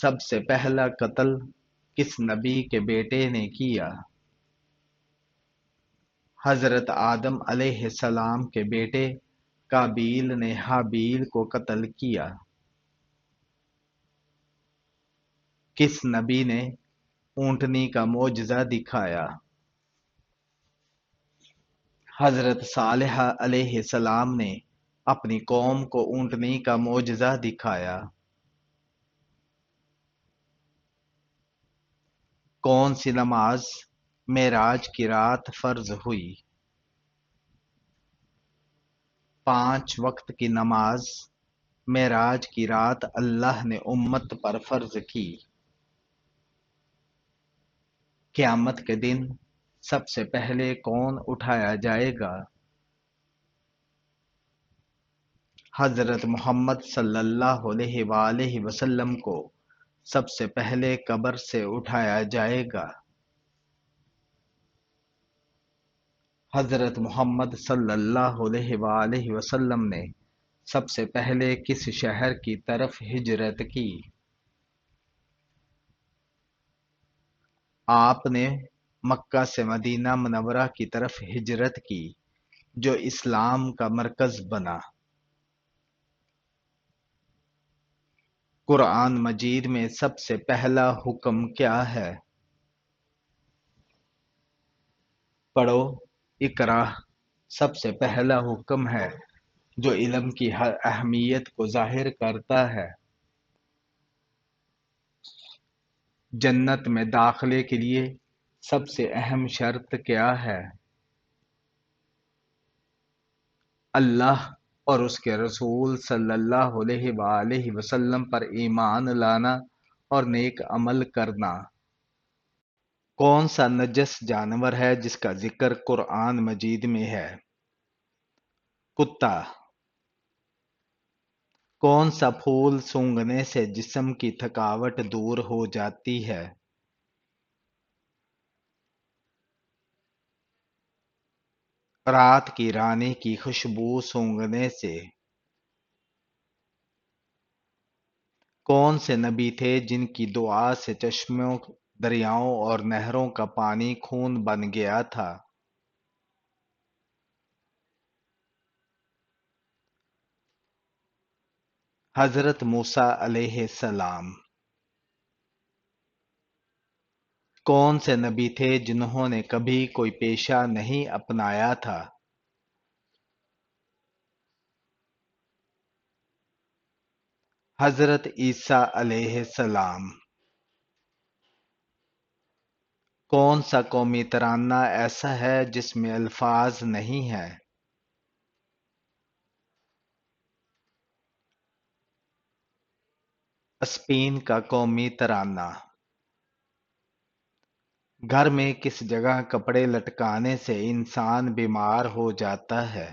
سب سے پہلا قتل کس نبی کے بیٹے نے کیا؟ حضرت آدم علیہ السلام کے بیٹے قابیل نے حابیل کو قتل کیا۔ کس نبی نے اونٹنی کا معجزہ دکھایا؟ حضرت صالح علیہ السلام نے اپنی قوم کو اونٹنی کا معجزہ دکھایا۔ کون سی نماز معراج کی رات فرض ہوئی؟ 5 وقت کی نماز معراج کی رات اللہ نے امت پر فرض کی۔ قیامت کے دن سب سے پہلے کون اٹھایا جائے گا؟ حضرت محمد صلی اللہ علیہ وآلہ وسلم کو سب سے پہلے قبر سے اٹھایا جائے گا۔ حضرت محمد صلی اللہ علیہ وآلہ وسلم نے سب سے پہلے کس شہر کی طرف ہجرت کی؟ آپ نے مکہ سے مدینہ منورہ کی طرف ہجرت کی جو اسلام کا مرکز بنا۔ قرآن مجید میں سب سے پہلا حکم کیا ہے؟ پڑھو اقرا سب سے پہلا حکم ہے جو علم کی ہر اہمیت کو ظاہر کرتا ہے۔ جنت میں داخلے کے لیے سب سے اہم شرط کیا ہے؟ اللہ اور اس کے رسول صلی اللہ علیہ وآلہ وسلم پر ایمان لانا اور نیک عمل کرنا۔ کون سا نجس جانور ہے جس کا ذکر قرآن مجید میں ہے؟ کتا۔ کون سا پھول سونگھنے سے جسم کی تھکاوٹ دور ہو جاتی ہے؟ رات کی رانی کی خوشبو سونگھنے سے۔ کون سے نبی تھے جن کی دعا سے چشموں، دریاؤں اور نہروں کا پانی خون بن گیا تھا؟ حضرت موسیٰ علیہ السلام۔ کون سے نبی تھے جنہوں نے کبھی کوئی پیشہ نہیں اپنایا تھا؟ حضرت عیسیٰ علیہ السلام۔ کون سا قومی ترانہ ایسا ہے جس میں الفاظ نہیں ہیں؟ اسپین کا قومی ترانہ۔ گھر میں کس جگہ کپڑے لٹکانے سے انسان بیمار ہو جاتا ہے؟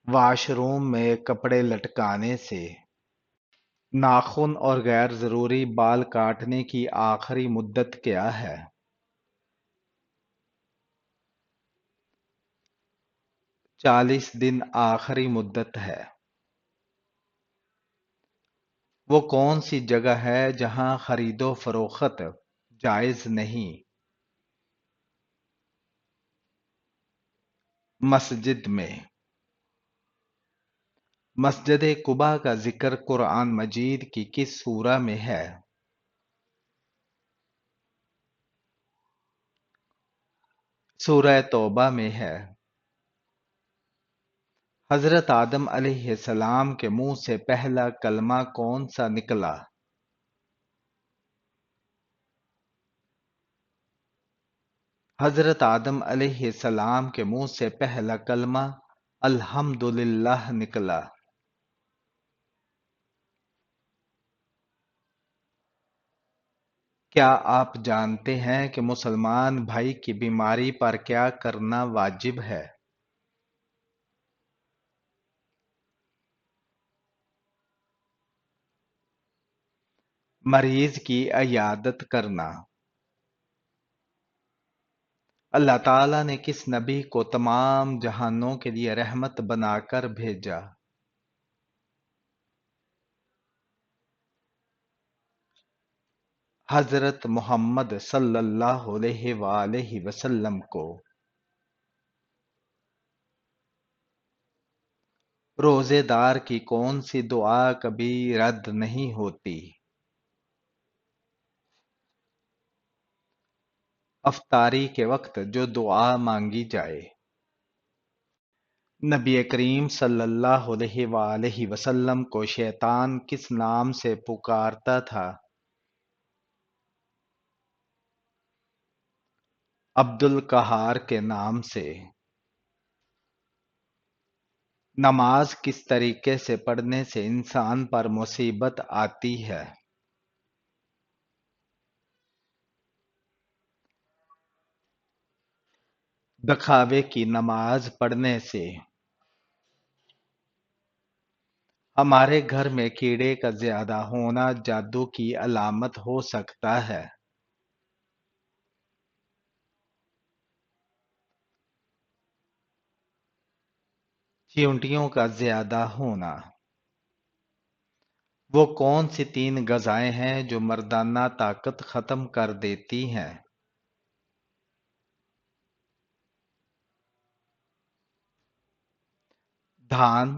'واش روم میں کپڑے لٹکانے سے۔ ناخن اور غیر ضروری بال کاٹنے کی آخری مدت کیا ہے؟ 40 دن آخری مدت ہے۔ وہ کون سی جگہ ہے جہاں خرید و فروخت جائز نہیں؟ مسجد میں۔ مسجد قباء کا ذکر قرآن مجید کی کس سورہ میں ہے؟ سورہ توبہ میں ہے۔ حضرت آدم علیہ السلام کے منہ سے پہلا کلمہ کون سا نکلا؟ حضرت آدم علیہ السلام کے منہ سے پہلا کلمہ الحمدللہ نکلا۔ کیا آپ جانتے ہیں کہ مسلمان بھائی کی بیماری پر کیا کرنا واجب ہے؟ مریض کی عیادت کرنا۔ اللہ تعالیٰ نے کس نبی کو تمام جہانوں کے لیے رحمت بنا کر بھیجا؟ حضرت محمد صلی اللہ علیہ وآلہ وسلم کو۔ روزے دار کی کون سی دعا کبھی رد نہیں ہوتی؟ افطاری کے وقت جو دعا مانگی جائے۔ نبی کریم صلی اللہ علیہ وآلہ وسلم کو شیطان کس نام سے پکارتا تھا؟ عبد القہار کے نام سے۔ نماز کس طریقے سے پڑھنے سے انسان پر مصیبت آتی ہے؟ دکھاوے کی نماز پڑھنے سے۔ ہمارے گھر میں کیڑے کا زیادہ ہونا جادو کی علامت ہو سکتا ہے۔ چیونٹیوں کا زیادہ ہونا۔ وہ کون سی 3 غذائیں ہیں جو مردانہ طاقت ختم کر دیتی ہیں؟ دھان،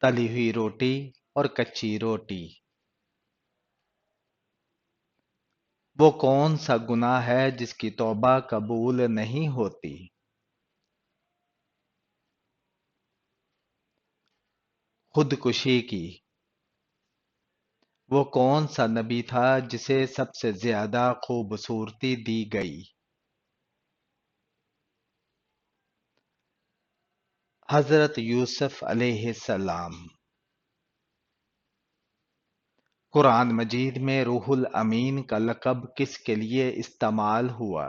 تلی ہوئی روٹی اور کچی روٹی۔ وہ کون سا گناہ ہے جس کی توبہ قبول نہیں ہوتی؟ خودکشی کی۔ وہ کون سا نبی تھا جسے سب سے زیادہ خوبصورتی دی گئی؟ حضرت یوسف علیہ السلام۔ قرآن مجید میں روح الامین کا لقب کس کے لیے استعمال ہوا؟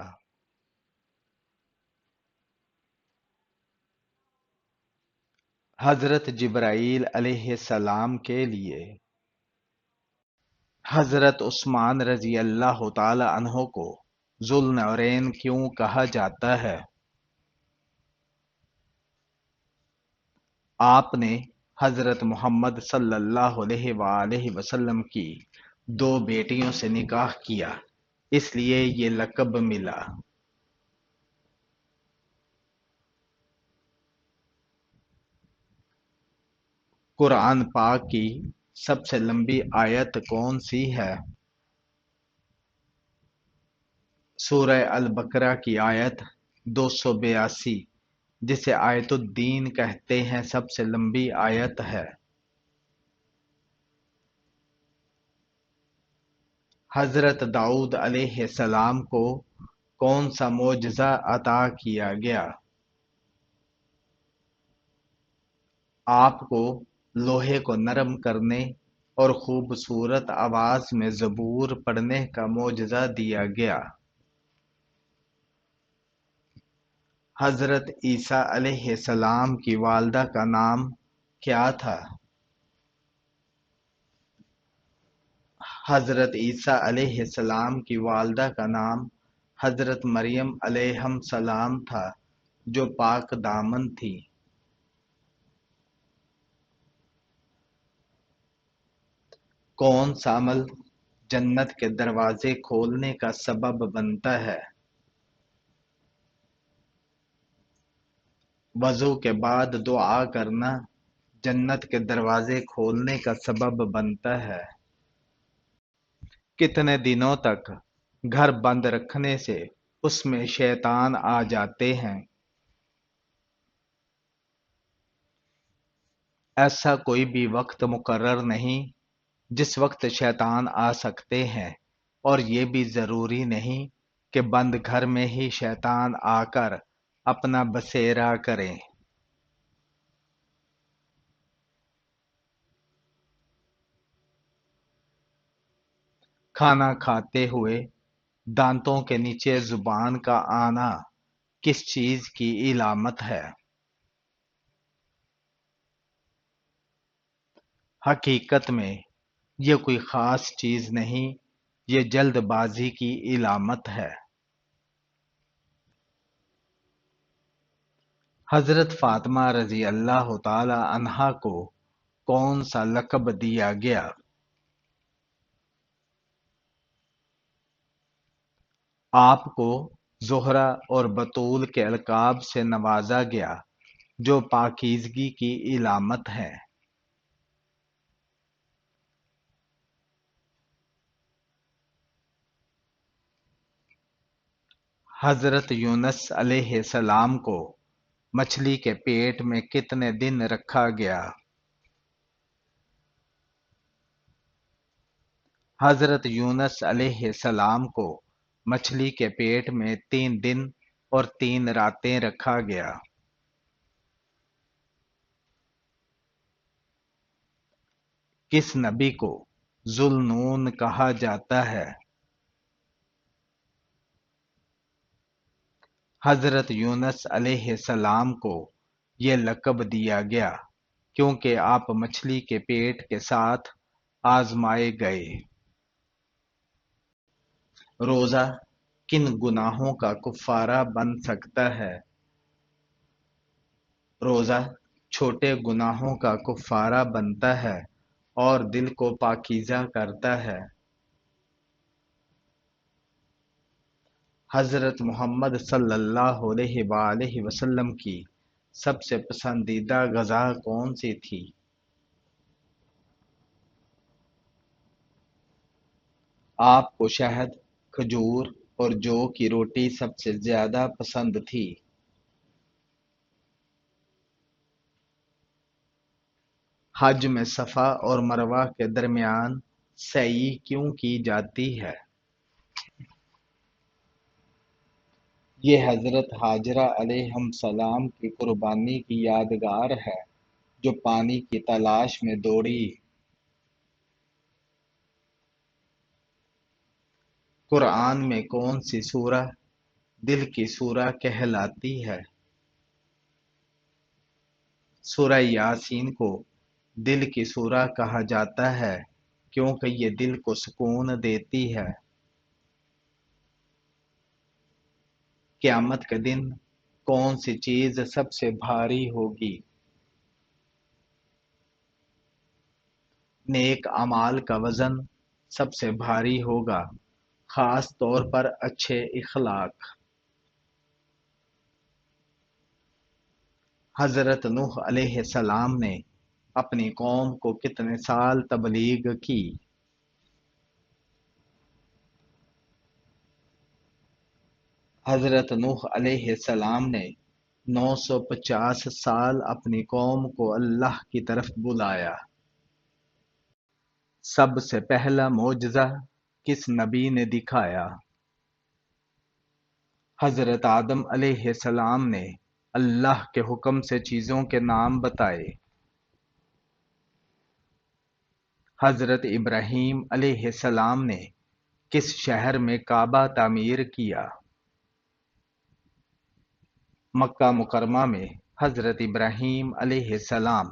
حضرت جبرائیل علیہ السلام کے لیے۔ حضرت عثمان رضی اللہ تعالی عنہ کو ذو النورین کیوں کہا جاتا ہے؟ آپ نے حضرت محمد صلی اللہ علیہ وآلہ وسلم کی 2 بیٹیوں سے نکاح کیا، اس لیے یہ لقب ملا۔ قرآن پاک کی سب سے لمبی آیت کون سی ہے؟ سورہ البقرہ کی آیت 282، جسے آیت الدین کہتے ہیں، سب سے لمبی آیت ہے۔ حضرت داؤد علیہ السلام کو کون سا معجزہ عطا کیا گیا؟ آپ کو لوہے کو نرم کرنے اور خوبصورت آواز میں زبور پڑھنے کا معجزہ دیا گیا۔ حضرت عیسیٰ علیہ السلام کی والدہ کا نام کیا تھا؟ حضرت عیسیٰ علیہ السلام کی والدہ کا نام حضرت مریم علیہ السلام تھا، جو پاک دامن تھی۔ کون سا عمل جنت کے دروازے کھولنے کا سبب بنتا ہے؟ وضو کے بعد دعا کرنا جنت کے دروازے کھولنے کا سبب بنتا ہے۔ کتنے دنوں تک گھر بند رکھنے سے اس میں شیطان آ جاتے ہیں؟ ایسا کوئی بھی وقت مقرر نہیں جس وقت شیطان آ سکتے ہیں، اور یہ بھی ضروری نہیں کہ بند گھر میں ہی شیطان آ کر اپنا بسیرا کرے۔ کھانا کھاتے ہوئے دانتوں کے نیچے زبان کا آنا کس چیز کی علامت ہے؟ حقیقت میں یہ کوئی خاص چیز نہیں، یہ جلد بازی کی علامت ہے۔ حضرت فاطمہ رضی اللہ تعالی عنہا کو کون سا لقب دیا گیا؟ آپ کو زہرہ اور بطول کے القاب سے نوازا گیا جو پاکیزگی کی علامت ہے۔ حضرت یونس علیہ السلام کو مچھلی کے پیٹ میں کتنے دن رکھا گیا؟ حضرت یونس علیہ السلام کو مچھلی کے پیٹ میں 3 دن اور 3 راتیں رکھا گیا۔ کس نبی کو ذوالنون کہا جاتا ہے؟ حضرت یونس علیہ السلام کو یہ لقب دیا گیا کیونکہ آپ مچھلی کے پیٹ کے ساتھ آزمائے گئے۔ روزہ کن گناہوں کا کفارہ بن سکتا ہے؟ روزہ چھوٹے گناہوں کا کفارہ بنتا ہے اور دل کو پاکیزہ کرتا ہے۔ حضرت محمد صلی اللہ علیہ وآلہ وسلم کی سب سے پسندیدہ غذا کون سی تھی؟ آپ کو شہد، کھجور اور جو کی روٹی سب سے زیادہ پسند تھی۔ حج میں صفا اور مروہ کے درمیان سعی کیوں کی جاتی ہے؟ یہ حضرت ہاجرہ علیہ السلام کی قربانی کی یادگار ہے جو پانی کی تلاش میں دوڑی۔ قرآن میں کون سی سورہ دل کی سورہ کہلاتی ہے؟ سورہ یاسین کو دل کی سورہ کہا جاتا ہے کیونکہ یہ دل کو سکون دیتی ہے۔ قیامت کے دن کون سی چیز سب سے بھاری ہوگی؟ نیک اعمال کا وزن سب سے بھاری ہوگا، خاص طور پر اچھے اخلاق۔ حضرت نوح علیہ السلام نے اپنی قوم کو کتنے سال تبلیغ کی؟ حضرت نوح علیہ السلام نے 950 سال اپنی قوم کو اللہ کی طرف بلایا۔ سب سے پہلا معجزہ کس نبی نے دکھایا؟ حضرت آدم علیہ السلام نے اللہ کے حکم سے چیزوں کے نام بتائے۔ حضرت ابراہیم علیہ السلام نے کس شہر میں کعبہ تعمیر کیا؟ مکہ مکرمہ میں حضرت ابراہیم علیہ السلام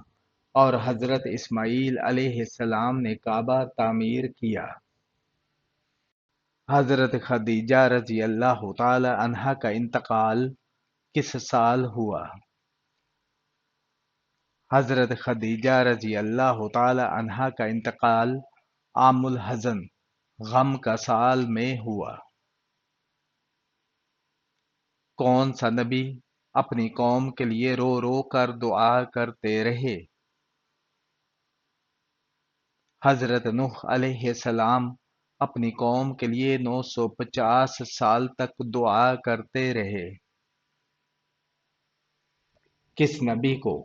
اور حضرت اسماعیل علیہ السلام نے کعبہ تعمیر کیا۔ حضرت خدیجہ رضی اللہ تعالی عنہا کا انتقال کس سال ہوا؟ حضرت خدیجہ رضی اللہ تعالی عنہا کا انتقال عام الحزن غم کا سال میں ہوا۔ کون سا نبی اپنی قوم کے لیے رو رو کر دعا کرتے رہے؟ حضرت نوح علیہ السلام اپنی قوم کے لیے 950 سال تک دعا کرتے رہے۔ کس نبی کو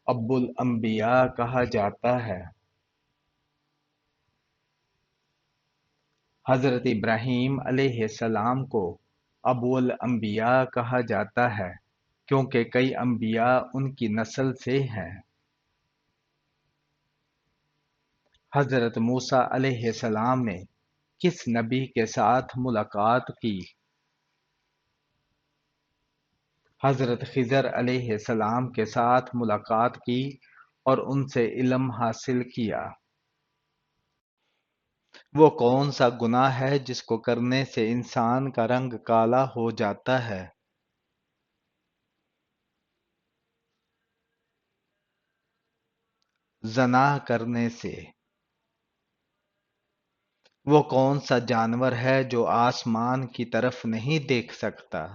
ابو الانبیاء کہا جاتا ہے؟ حضرت ابراہیم علیہ السلام کو ابو الانبیاء کہا جاتا ہے کیونکہ کئی انبیاء ان کی نسل سے ہیں۔ حضرت موسیٰ علیہ السلام نے کس نبی کے ساتھ ملاقات کی؟ حضرت خضر علیہ السلام کے ساتھ ملاقات کی اور ان سے علم حاصل کیا۔ وہ کون سا گناہ ہے جس کو کرنے سے انسان کا رنگ کالا ہو جاتا ہے؟ زنا کرنے سے۔ وہ کون سا جانور ہے جو آسمان کی طرف نہیں دیکھ سکتا؟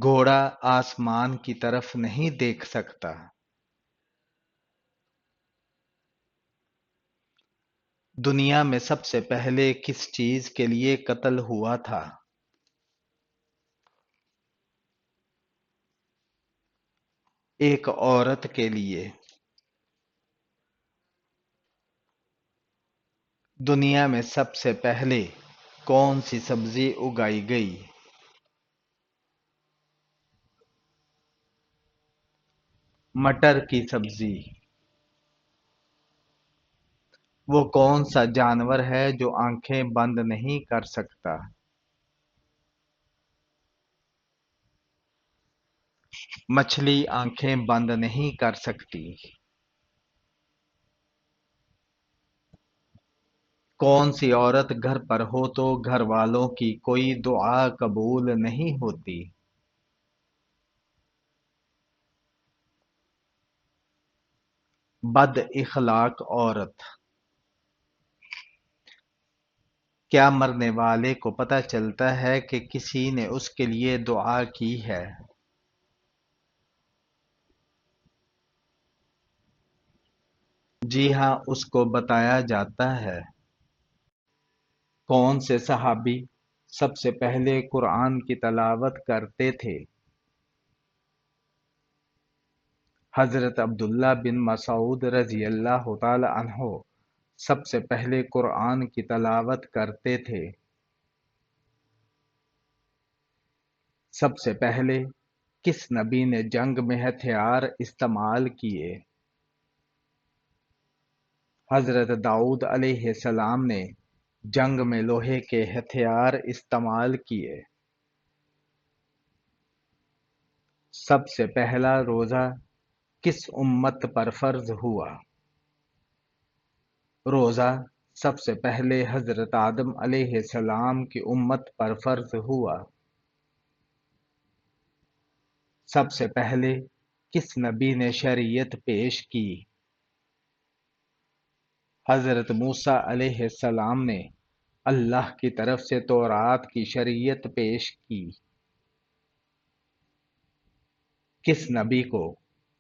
گھوڑا آسمان کی طرف نہیں دیکھ سکتا۔ دنیا میں سب سے پہلے کس چیز کے لیے قتل ہوا تھا؟ ایک عورت کے لیے۔ دنیا میں سب سے پہلے کون سی سبزی اگائی گئی؟ مٹر کی سبزی۔ وہ کون سا جانور ہے جو آنکھیں بند نہیں کر سکتا؟ مچھلی آنکھیں بند نہیں کر سکتی۔ کون سی عورت گھر پر ہو تو گھر والوں کی کوئی دعا قبول نہیں ہوتی؟ بد اخلاق عورت۔ کیا مرنے والے کو پتہ چلتا ہے کہ کسی نے اس کے لیے دعا کی ہے؟ جی ہاں، اس کو بتایا جاتا ہے۔ کون سے صحابی سب سے پہلے قرآن کی تلاوت کرتے تھے؟ حضرت عبداللہ بن مسعود رضی اللہ تعالی عنہ سب سے پہلے قرآن کی تلاوت کرتے تھے۔ سب سے پہلے کس نبی نے جنگ میں ہتھیار استعمال کیے؟ حضرت داؤد علیہ السلام نے جنگ میں لوہے کے ہتھیار استعمال کیے۔ سب سے پہلا روزہ کس امت پر فرض ہوا؟ روزہ سب سے پہلے حضرت آدم علیہ السلام کی امت پر فرض ہوا۔ سب سے پہلے کس نبی نے شریعت پیش کی؟ حضرت موسیٰ علیہ السلام نے اللہ کی طرف سے تورات کی شریعت پیش کی۔ کس نبی کو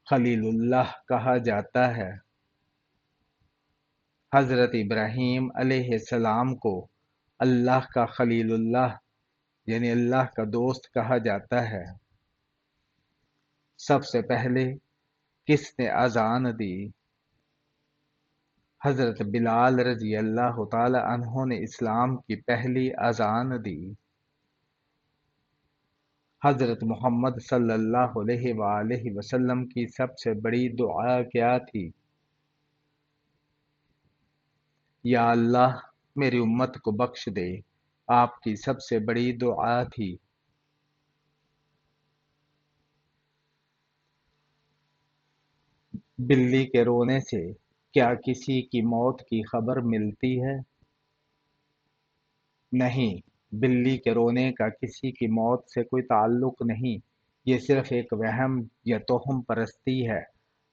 خلیل اللہ کہا جاتا ہے؟ حضرت ابراہیم علیہ السلام کو اللہ کا خلیل اللہ یعنی اللہ کا دوست کہا جاتا ہے۔ سب سے پہلے کس نے اذان دی؟ حضرت بلال رضی اللہ تعالی عنہ نے اسلام کی پہلی اذان دی۔ حضرت محمد صلی اللہ علیہ وآلہ وسلم کی سب سے بڑی دعا کیا تھی؟ یا اللہ میری امت کو بخش دے، آپ کی سب سے بڑی دعا تھی۔ بلی کے رونے سے کیا کسی کی موت کی خبر ملتی ہے؟ نہیں، بلی کے رونے کا کسی کی موت سے کوئی تعلق نہیں، یہ صرف ایک وہم یا توہم پرستی ہے۔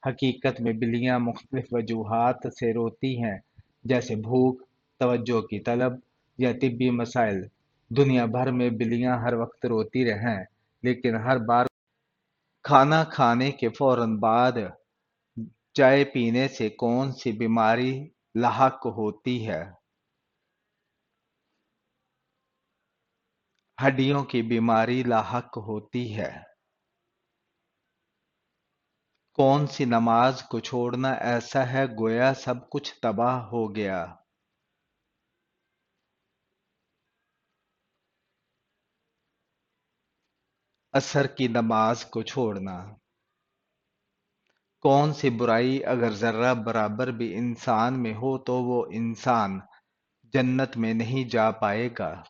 حقیقت میں بلیاں مختلف وجوہات سے روتی ہیں، جیسے بھوک، توجہ کی طلب یا طبی مسائل۔ دنیا بھر میں بلیاں ہر وقت روتی رہیں، لیکن ہر بار کھانا کھانے کے فوراً بعد چائے پینے سے کون سی بیماری لاحق ہوتی ہے؟ ہڈیوں کی بیماری لاحق ہوتی ہے۔ کون سی نماز کو چھوڑنا ایسا ہے گویا سب کچھ تباہ ہو گیا؟ عصر کی نماز کو چھوڑنا۔ کون سی برائی اگر ذرہ برابر بھی انسان میں ہو تو وہ انسان جنت میں نہیں جا پائے گا؟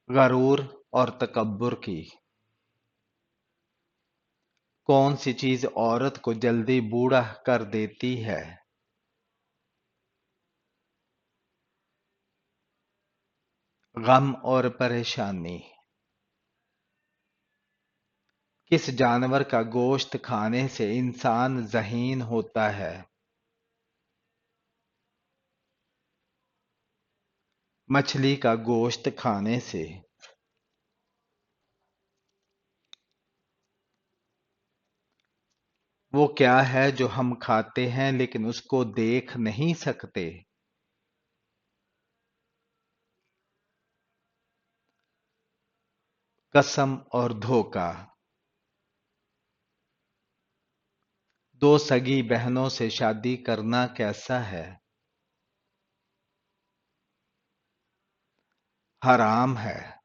غرور اور تکبر کی۔ کون سی چیز عورت کو جلدی بوڑھا کر دیتی ہے؟ غم اور پریشانی۔ کس جانور کا گوشت کھانے سے انسان ذہین ہوتا ہے؟ مچھلی کا گوشت کھانے سے۔ وہ کیا ہے جو ہم کھاتے ہیں لیکن اس کو دیکھ نہیں سکتے؟ قسم اور دھوکہ۔ دو سگی بہنوں سے شادی کرنا کیسا ہے؟ حرام ہے۔